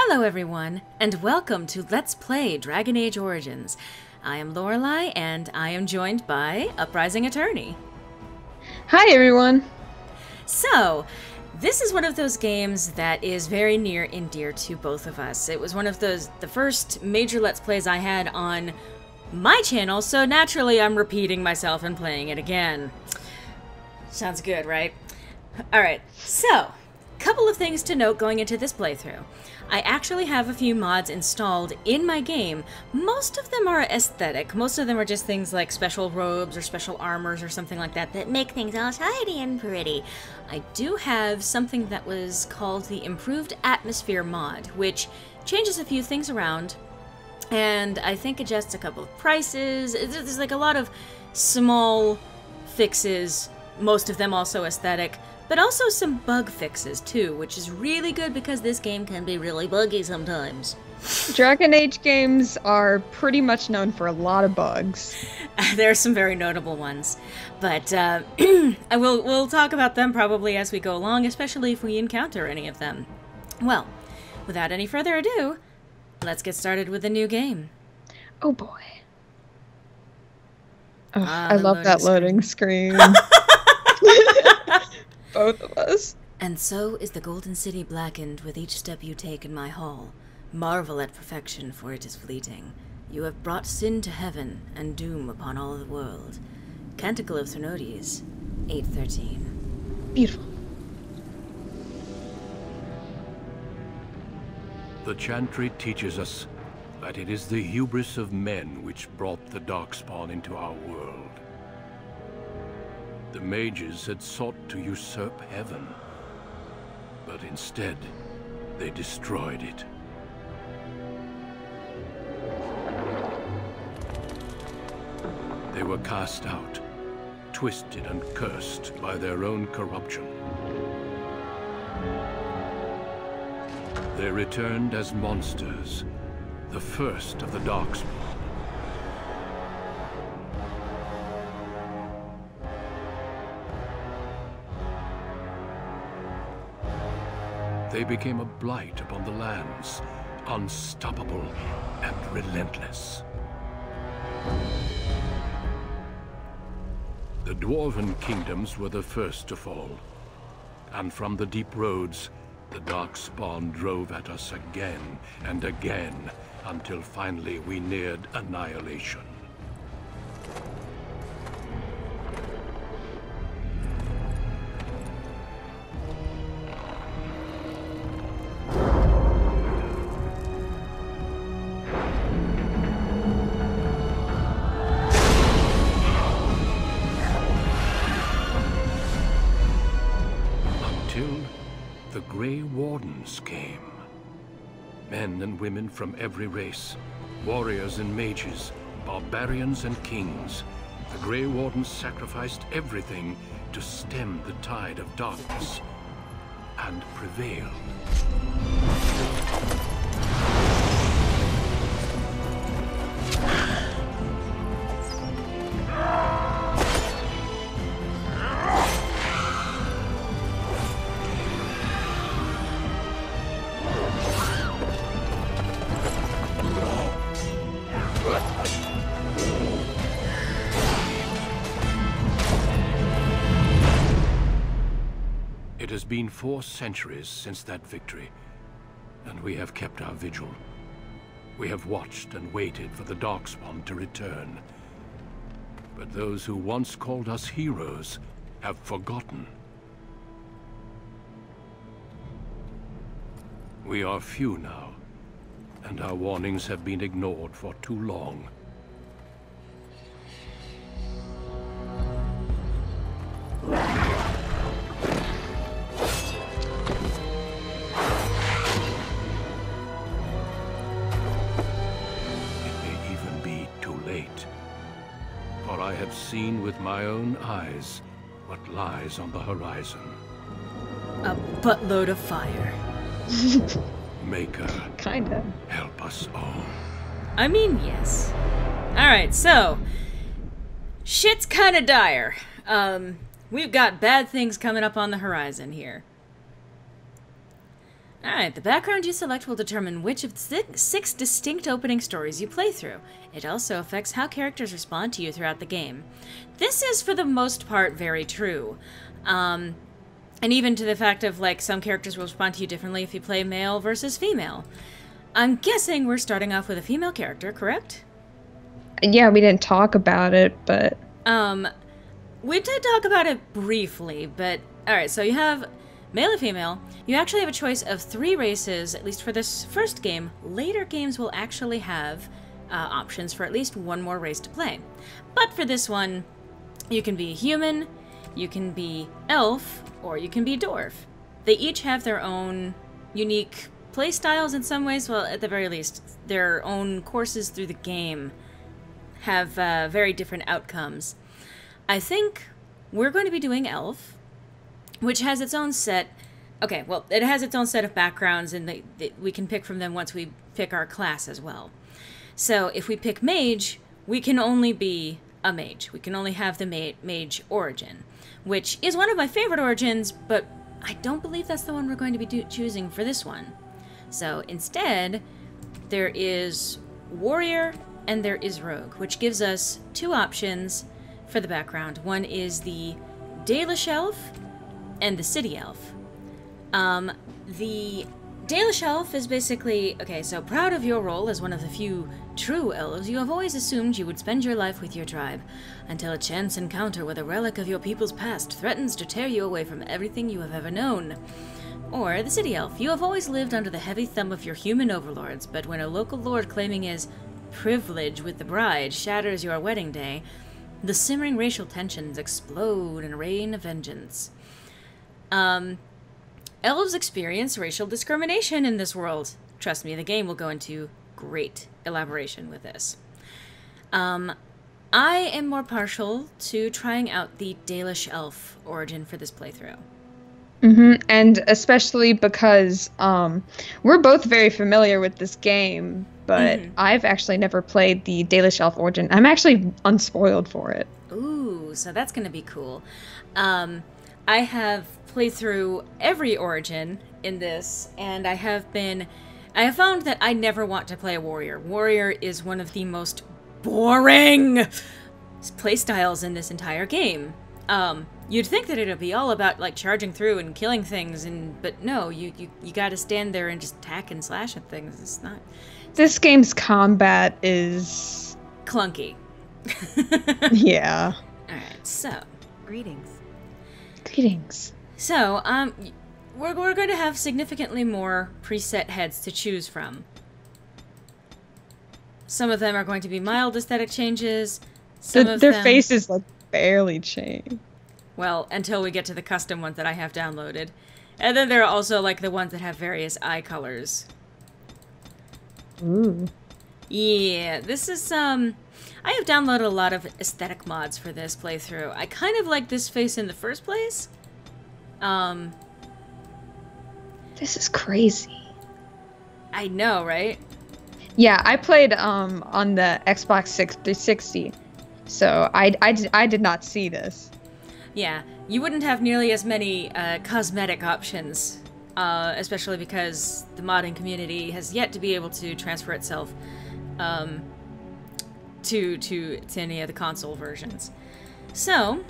Hello everyone, and welcome to Let's Play Dragon Age Origins. I am Lorelei, and I am joined by Uprising Attorney. Hi everyone! So, this is one of those games that is very near and dear to both of us. It was one of the first major Let's Plays I had on my channel, so naturally I'm repeating myself and playing it again. Sounds good, right? Alright, so, couple of things to note going into this playthrough. I actually have a few mods installed in my game. Most of them are aesthetic. Most of them are just things like special robes or special armors or something like that that make things all shiny and pretty. I do have something that was called the Improved Atmosphere mod, which changes a few things around, and I think adjusts a couple of prices. There's like a lot of small fixes, most of them also aesthetic, but also some bug fixes too, which is really good because this game can be really buggy sometimes. Dragon Age games are pretty much known for a lot of bugs. There are some very notable ones, but we'll talk about them probably as we go along, especially if we encounter any of them. Well, without any further ado, let's get started with the new game. Oh boy. Oh, I love that loading screen. Both of us. And so is the Golden City blackened with each step you take in my hall. Marvel at perfection, for it is fleeting. You have brought sin to heaven and doom upon all the world. Canticle of Thedas, 8:13. Beautiful. The Chantry teaches us that it is the hubris of men which brought the Darkspawn into our world. The mages had sought to usurp heaven, but instead, they destroyed it. They were cast out, twisted and cursed by their own corruption. They returned as monsters, the first of the Darkspawn. They became a blight upon the lands, unstoppable and relentless. The Dwarven kingdoms were the first to fall, and from the deep roads, the Darkspawn drove at us again and again, until finally we neared annihilation. The Grey Wardens came. Men and women from every race, warriors and mages, barbarians and kings. The Grey Wardens sacrificed everything to stem the tide of darkness, and prevailed. It has been 4 centuries since that victory, and we have kept our vigil. We have watched and waited for the Darkspawn to return. But those who once called us heroes have forgotten. We are few now, and our warnings have been ignored for too long. For I have seen with my own eyes what lies on the horizon. A buttload of fire. Maker, Kinda. help us all. I mean, yes. Alright, so shit's kinda dire. We've got bad things coming up on the horizon here. Alright, the background you select will determine which of the six distinct opening stories you play through. It also affects how characters respond to you throughout the game. This is, for the most part, very true. And even to the fact of, like, some characters will respond to you differently if you play male versus female. I'm guessing we're starting off with a female character, correct? Yeah, we didn't talk about it, but... We did talk about it briefly, but... Alright, so you have male and female. You actually have a choice of 3 races, at least for this first game. Later games will actually have options for at least one more race to play. But for this one, you can be human, you can be elf, or you can be dwarf. They each have their own unique play styles in some ways. Well, at the very least, their own courses through the game have very different outcomes. I think we're going to be doing elf, which has its own set. Okay, well, it has its own set of backgrounds, and we can pick from them once we pick our class as well. So if we pick mage, we can only be a mage. We can only have the mage origin, which is one of my favorite origins, but I don't believe that's the one we're going to be choosing for this one. So instead, there is warrior and there is rogue, which gives us 2 options for the background. One is the Dalish elf and the city elf. The Dalish elf is basically, okay, so proud of your role as one of the few true elves, you have always assumed you would spend your life with your tribe, until a chance encounter with a relic of your people's past threatens to tear you away from everything you have ever known. Or the city elf, you have always lived under the heavy thumb of your human overlords, but when a local lord claiming his privilege with the bride shatters your wedding day, the simmering racial tensions explode in a rain of vengeance. Elves experience racial discrimination in this world. Trust me, the game will go into great elaboration with this. I am more partial to trying out the Dalish elf origin for this playthrough. And especially because we're both very familiar with this game, but I've actually never played the Dalish elf origin. I'm actually unspoiled for it. Ooh, so that's going to be cool. I have played through every origin in this, and I have found that I never want to play a warrior. Warrior is one of the most boring playstyles in this entire game. You'd think that it'd be all about, like, charging through and killing things, but no, you gotta stand there and just hack and slash at things. It's not... This game's combat is... clunky. Yeah. Alright, so... Greetings. Greetings. So, we're going to have significantly more preset heads to choose from. Some of them are going to be mild aesthetic changes. Their faces, like, barely change. Well, until we get to the custom ones that I have downloaded. And then there are also, like, the ones that have various eye colors. Ooh. Yeah, this is, I have downloaded a lot of aesthetic mods for this playthrough. I kind of like this face in the first place. This is crazy. I know, right? Yeah, I played, on the Xbox 360, so I did not see this. Yeah, you wouldn't have nearly as many cosmetic options, especially because the modding community has yet to be able to transfer itself to any of the console versions. So,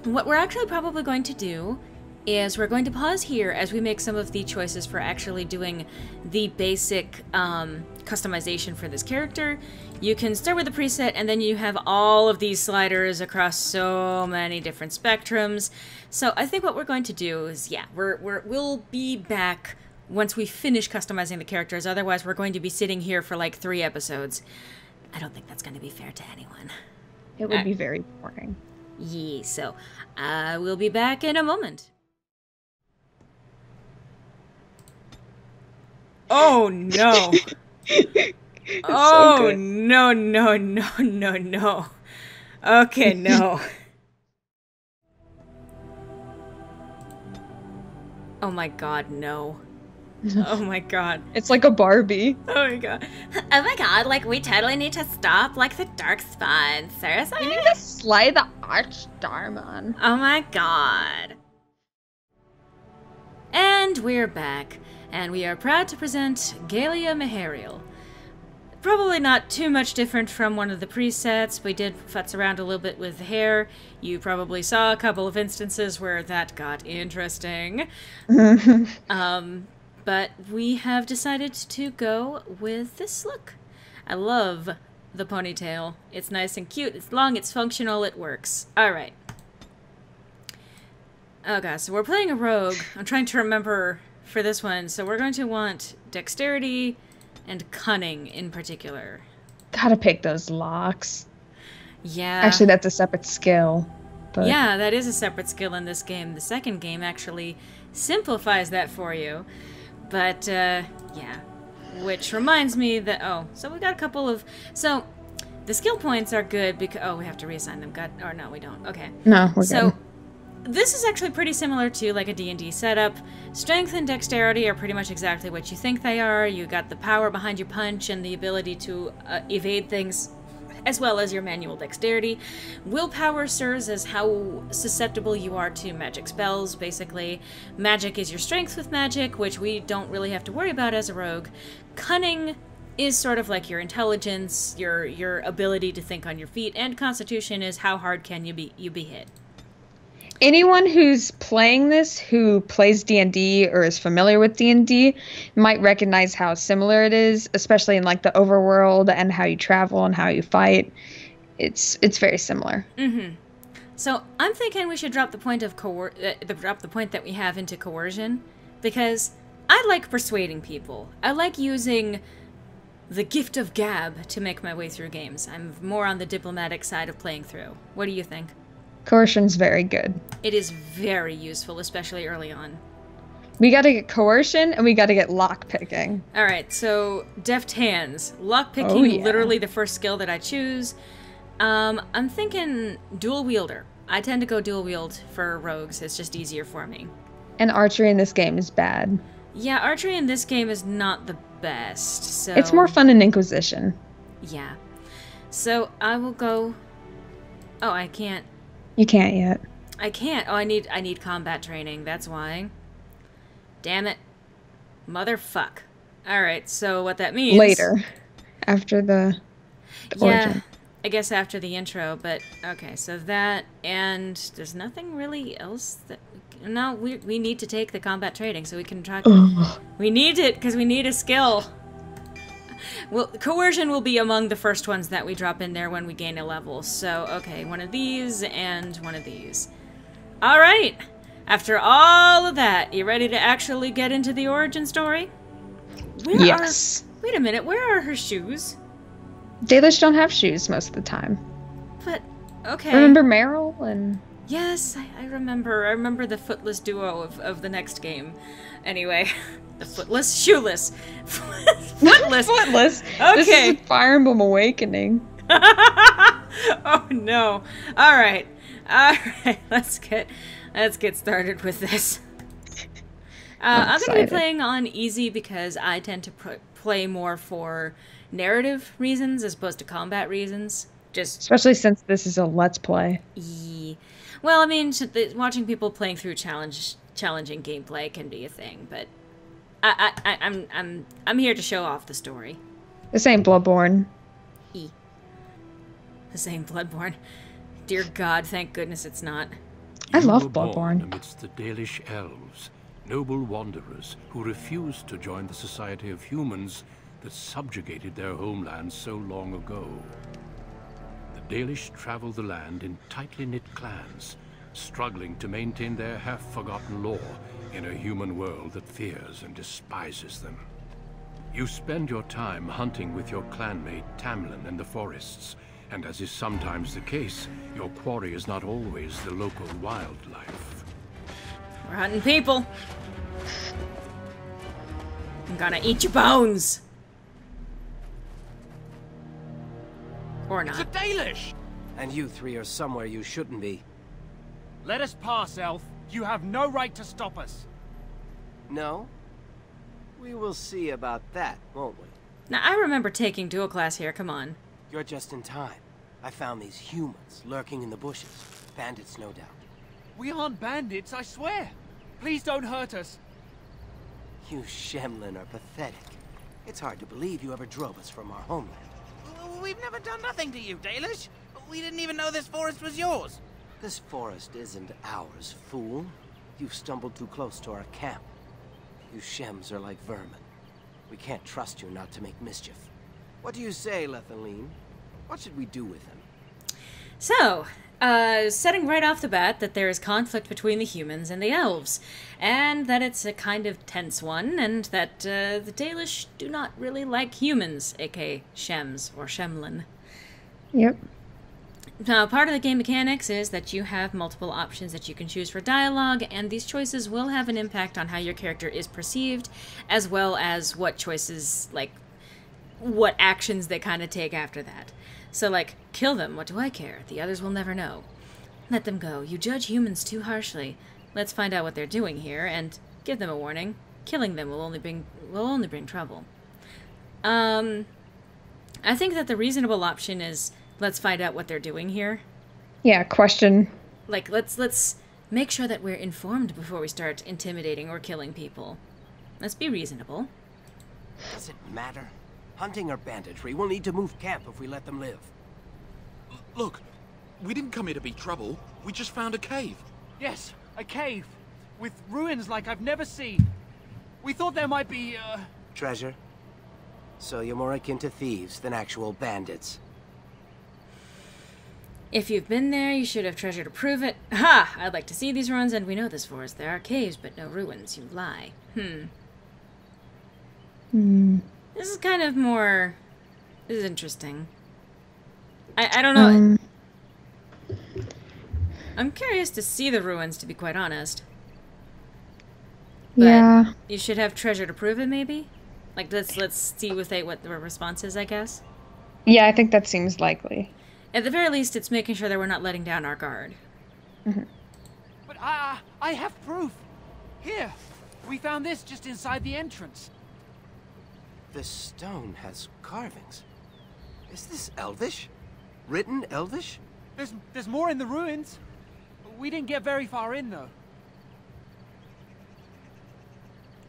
what we're actually probably going to do is we're going to pause here as we make some of the choices for actually doing the basic customization for this character. You can start with the preset, and then you have all of these sliders across so many different spectrums. So I think what we're going to do is, yeah, we'll be back once we finish customizing the characters. Otherwise, we're going to be sitting here for like 3 episodes. I don't think that's going to be fair to anyone. It would be very boring. Yeah, so we'll be back in a moment. Oh no! Oh so no, no, no, no, no. Okay, no. Oh my god, no. Oh my god. It's like a Barbie. Oh my god. Oh my god, like, we totally need to stop, like, the dark spawn. Seriously? You need to slay the Archdemon. Oh my god. And we're back. and we are proud to present Galia Mehariel. Probably not too much different from one of the presets. We did futz around a little bit with the hair. You probably saw a couple of instances where that got interesting. But we have decided to go with this look. I love the ponytail. It's nice and cute. It's long, it's functional, it works. Alright. Okay, so we're playing a rogue. I'm trying to remember for this one. So we're going to want dexterity and cunning in particular. Gotta pick those locks. Yeah. Actually, that's a separate skill. But... yeah, that is a separate skill in this game. The second game actually simplifies that for you. But, yeah. Which reminds me that, oh, so we got a couple of, so the skill points are good because, oh, we have to reassign them. Or no, we don't. Okay. No, we're good. So this is actually pretty similar to like a D&D setup. Strength and dexterity are pretty much exactly what you think they are. You got the power behind your punch and the ability to evade things, as well as your manual dexterity. Willpower serves as how susceptible you are to magic spells, basically. Magic is your strength with magic, which we don't really have to worry about as a rogue. Cunning is sort of like your intelligence, your ability to think on your feet, and constitution is how hard can you be hit. Anyone who's playing this, who plays D&D or is familiar with D&D, might recognize how similar it is, especially in like the overworld and how you travel and how you fight. It's very similar. Mm-hmm. So I'm thinking we should drop the point of drop the point that we have into coercion, because I like persuading people. I like using the gift of gab to make my way through games. I'm more on the diplomatic side of playing through. What do you think? Coercion's very good. It is very useful, especially early on. We gotta get coercion, and we gotta get lockpicking. Alright, so deft hands. Lockpicking, literally the first skill that I choose. I'm thinking dual wielder. I tend to go dual wield for rogues. It's just easier for me. And archery in this game is bad. Yeah, archery in this game is not the best, so... it's more fun in Inquisition. Yeah. So, I will go... oh, I can't... you can't yet. I can't. Oh, I need combat training. That's why. Damn it. Motherfuck. Alright, so what that means... later. After the yeah, origin. I guess after the intro, but... okay, so that, and there's nothing really else that... no, we need to take the combat training so we can try... we need it, because we need a skill. Well, coercion will be among the first ones that we drop in there when we gain a level. So, okay, one of these and one of these. Alright! After all of that, you ready to actually get into the origin story? Yes. Wait a minute, where are her shoes? Dalish don't have shoes most of the time. But, okay. Remember Meryl and... yes, I remember. I remember the footless duo of the next game. Anyway, the footless, shoeless. Footless. Footless. Okay. This is like Fire Emblem Awakening. Oh no. Alright. Alright, let's get started with this. I'm going to be playing on easy because I tend to play more for narrative reasons as opposed to combat reasons. Just especially since this is a Let's Play. Well, I mean, watching people playing through challenging gameplay can be a thing, but I'm here to show off the story. This ain't Bloodborne. This ain't Bloodborne. Dear God, thank goodness it's not. I love You were born Bloodborne. amidst the Dalish elves, noble wanderers who refused to join the society of humans that subjugated their homeland so long ago. The Dalish travel the land in tightly knit clans, struggling to maintain their half-forgotten lore in a human world that fears and despises them. You spend your time hunting with your clanmate Tamlin in the forests, and as is sometimes the case, your quarry is not always the local wildlife. We're hunting people. I'm gonna eat your bones. Or not. It's a Dalish! And you three are somewhere you shouldn't be. Let us pass, Elf. You have no right to stop us. No? We will see about that, won't we? Now, I remember taking dual class here, come on. You're just in time. I found these humans lurking in the bushes. Bandits, no doubt. We aren't bandits, I swear. Please don't hurt us. You Shemlin are pathetic. It's hard to believe you ever drove us from our homeland. We've never done nothing to you, Dalish. We didn't even know this forest was yours. This forest isn't ours, fool. You've stumbled too close to our camp. You Shems are like vermin. We can't trust you not to make mischief. What do you say, Lethaline? What should we do with him? So, setting right off the bat that there is conflict between the humans and the elves, and that it's a kind of tense one, and that the Dalish do not really like humans, aka Shems or Shemlin. Yep. Now, part of the game mechanics is that you have multiple options that you can choose for dialogue, and these choices will have an impact on how your character is perceived, as well as what choices, like, what actions they kind of take after that. So, like, kill them, what do I care? The others will never know. Let them go. You judge humans too harshly. Let's find out what they're doing here, and give them a warning. Killing them will only bring trouble. I think that the reasonable option is, let's find out what they're doing here. Yeah, question. Like, let's make sure that we're informed before we start intimidating or killing people. Let's be reasonable. Does it matter? Hunting or banditry, we'll need to move camp if we let them live. Look, we didn't come here to be trouble. We just found a cave. Yes, a cave. With ruins like I've never seen. We thought there might be, Treasure? So you're more akin to thieves than actual bandits. If you've been there, you should have treasure to prove it. Ha! I'd like to see these ruins, and we know this forest. There are caves, but no ruins. You lie. This is kind of more... This is interesting. I don't know. I'm curious to see the ruins, to be quite honest. But Yeah. you should have treasure to prove it, maybe? Like, let's see what the response is, I guess. Yeah, I think that seems likely. At the very least, it's making sure that we're not letting down our guard. But I have proof. Here, we found this just inside the entrance. This stone has carvings. Is this Elvish? Written Elvish? There's more in the ruins. We didn't get very far in, though.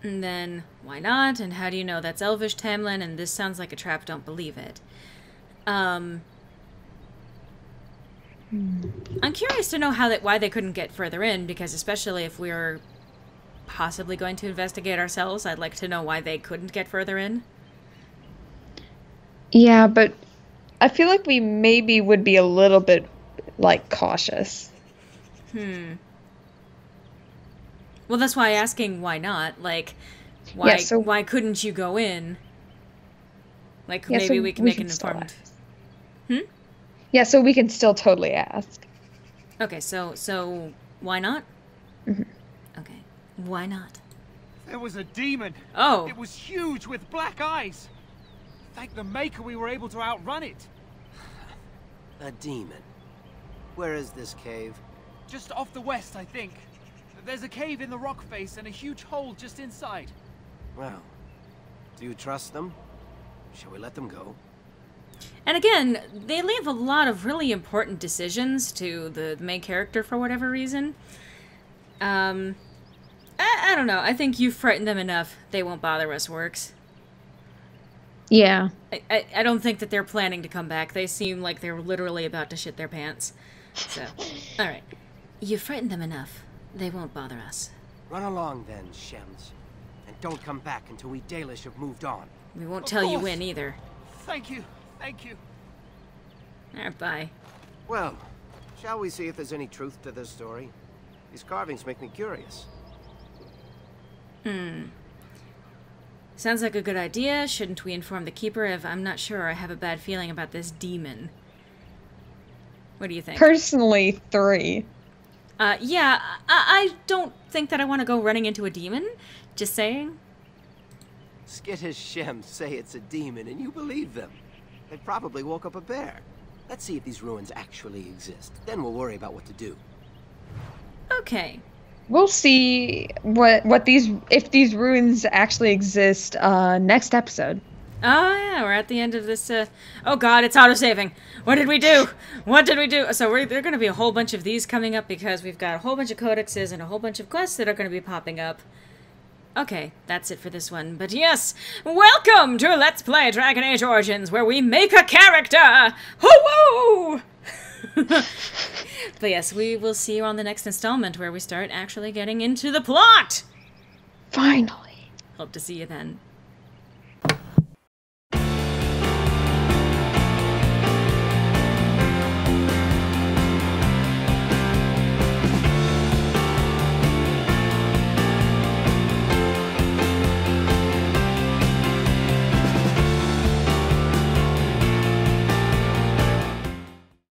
And then, why not? And how do you know that's Elvish, Tamlin? And this sounds like a trap, don't believe it. I'm curious to know why they couldn't get further in, because especially if we're possibly going to investigate ourselves, I'd like to know why they couldn't get further in. Yeah, but I feel like we maybe would be a little bit, like, cautious. Well, that's why asking why not. Like, why Yeah, why couldn't you go in? Like, Yeah, maybe so we can we make can an still informed... ask. Yeah, so we can still totally ask. Okay, so why not? Okay, why not? There was a demon. Oh. It was huge with black eyes. Thank the Maker we were able to outrun it. A demon. Where is this cave? Just off the west, I think. There's a cave in the rock face and a huge hole just inside. Well, do you trust them? Shall we let them go? And again, they leave a lot of really important decisions to the main character for whatever reason. I don't know. I think you've frightened them enough. They won't bother us, Works. Yeah. I don't think that they're planning to come back. They seem like they're literally about to shit their pants. So, alright. You've frightened them enough. They won't bother us. Run along then, Shems. And don't come back until we Dalish have moved on. We won't Of tell you course. when either. Thank you. Thank you. Alright, bye. Well, shall we see if there's any truth to this story? These carvings make me curious. Sounds like a good idea. Shouldn't we inform the Keeper if I'm not sure I have a bad feeling about this demon? What do you think? Personally, 3. Yeah, I don't think that I want to go running into a demon. Just saying. Skittish Shems say it's a demon and you believe them. They probably woke up a bear. Let's see if these ruins actually exist. Then we'll worry about what to do. Okay. We'll see if these ruins actually exist next episode. Oh, yeah, we're at the end of this, Oh god, it's auto-saving! What did we do? What did we do? So there are going to be a whole bunch of these coming up because we've got a whole bunch of codexes and a whole bunch of quests that are going to be popping up. Okay, that's it for this one. But yes, welcome to Let's Play Dragon Age Origins, where we make a character! Hoo-woo! But yes, we will see you on the next installment, where we start actually getting into the plot! Finally. Hope to see you then.